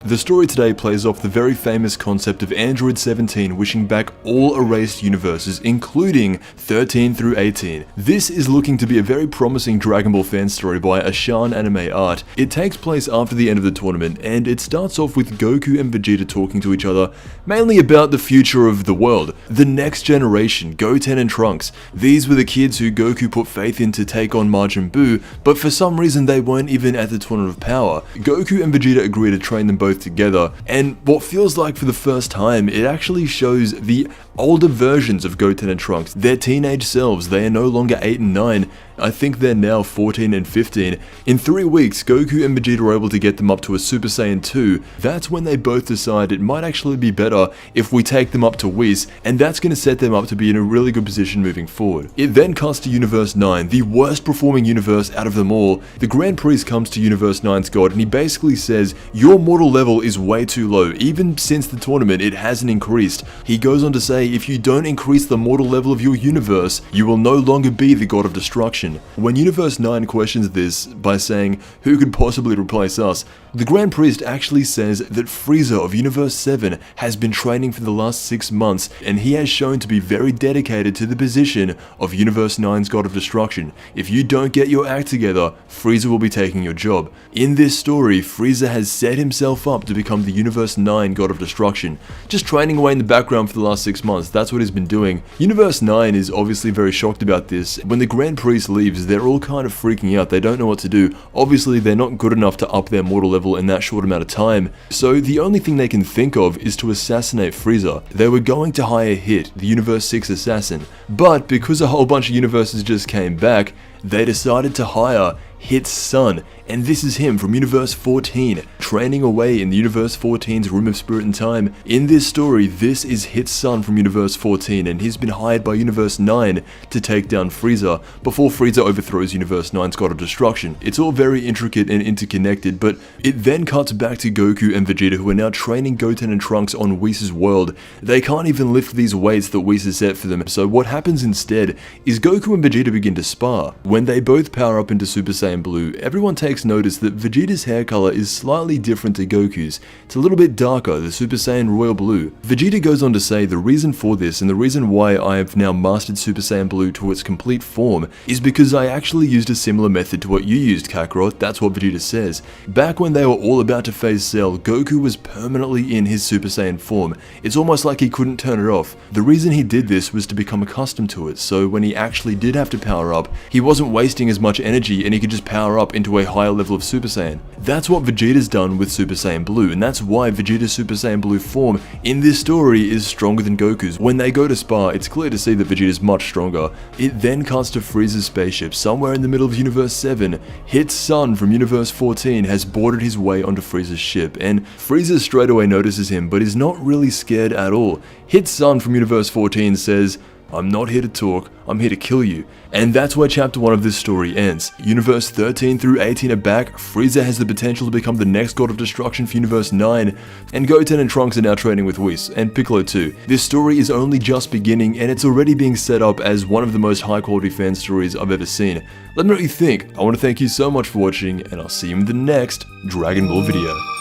The story today plays off the very famous concept of Android 17 wishing back all erased universes, including 13 through 18. This is looking to be a very promising Dragon Ball fan story by Ashan Anime Art. It takes place after the end of the tournament, and it starts off with Goku and Vegeta talking to each other, mainly about the future of the world, the next generation, Goten and Trunks. These were the kids who Goku put faith in to take on Majin Buu, but for some reason they weren't even at the Tournament of Power. Goku and Vegeta agree to train them both together, and what feels like for the first time, it actually shows the older versions of Goten and Trunks, their teenage selves. They are no longer 8 and 9, I think they're now 14 and 15. In 3 weeks, Goku and Vegeta were able to get them up to a Super Saiyan 2. That's when they both decide it might actually be better if we take them up to Whis, and that's going to set them up to be in a really good position moving forward. It then cuts to Universe 9, the worst performing universe out of them all. The Grand Priest comes to Universe 9's God, and he basically says, your mortal level is way too low. Even since the tournament, it hasn't increased. He goes on to say, if you don't increase the mortal level of your universe, you will no longer be the God of Destruction. When Universe 9 questions this by saying, who could possibly replace us, the Grand Priest actually says that Frieza of Universe 7 has been training for the last 6 months, and he has shown to be very dedicated to the position of Universe 9's God of Destruction. If you don't get your act together, Frieza will be taking your job. In this story, Frieza has set himself up to become the Universe 9 God of Destruction, just training away in the background for the last 6 months. That's what he's been doing. Universe 9 is obviously very shocked about this. When the Grand Priest leaves, they're all kind of freaking out. They don't know what to do. Obviously, they're not good enough to up their mortal level in that short amount of time, so the only thing they can think of is to assassinate Frieza. They were going to hire Hit, the Universe 6 assassin, but because a whole bunch of universes just came back, they decided to hire Hit's son, and this is him from Universe 14, training away in the Universe 14's Room of Spirit and Time. In this story, this is Hit's son from Universe 14, and he's been hired by Universe 9 to take down Frieza, before Frieza overthrows Universe 9's God of Destruction. It's all very intricate and interconnected, but it then cuts back to Goku and Vegeta, who are now training Goten and Trunks on Whis' world. They can't even lift these weights that Whis has set for them, so what happens instead is Goku and Vegeta begin to spar. When they both power up into Super Saiyan Blue, everyone takes notice that Vegeta's hair color is slightly different to Goku's. It's a little bit darker, the Super Saiyan Royal Blue. Vegeta goes on to say the reason for this, and the reason why I have now mastered Super Saiyan Blue to its complete form, is because I actually used a similar method to what you used, Kakarot. That's what Vegeta says. Back when they were all about to face Cell, Goku was permanently in his Super Saiyan form. It's almost like he couldn't turn it off. The reason he did this was to become accustomed to it, so when he actually did have to power up, he wasn't wasting as much energy and he could just power up into a higher level of Super Saiyan. That's what Vegeta's done with Super Saiyan Blue, and that's why Vegeta's Super Saiyan Blue form in this story is stronger than Goku's. When they go to spar, it's clear to see that Vegeta's much stronger. It then cuts to Frieza's spaceship. Somewhere in the middle of Universe 7, Hit's son from Universe 14 has boarded his way onto Frieza's ship, and Frieza straight away notices him, but is not really scared at all. Hit's son from Universe 14 says, I'm not here to talk, I'm here to kill you. And that's where chapter 1 of this story ends. Universe 13 through 18 are back, Frieza has the potential to become the next God of Destruction for Universe 9, and Goten and Trunks are now training with Whis, and Piccolo too. This story is only just beginning, and it's already being set up as one of the most high quality fan stories I've ever seen. Let me know what you think. I want to thank you so much for watching, and I'll see you in the next Dragon Ball video.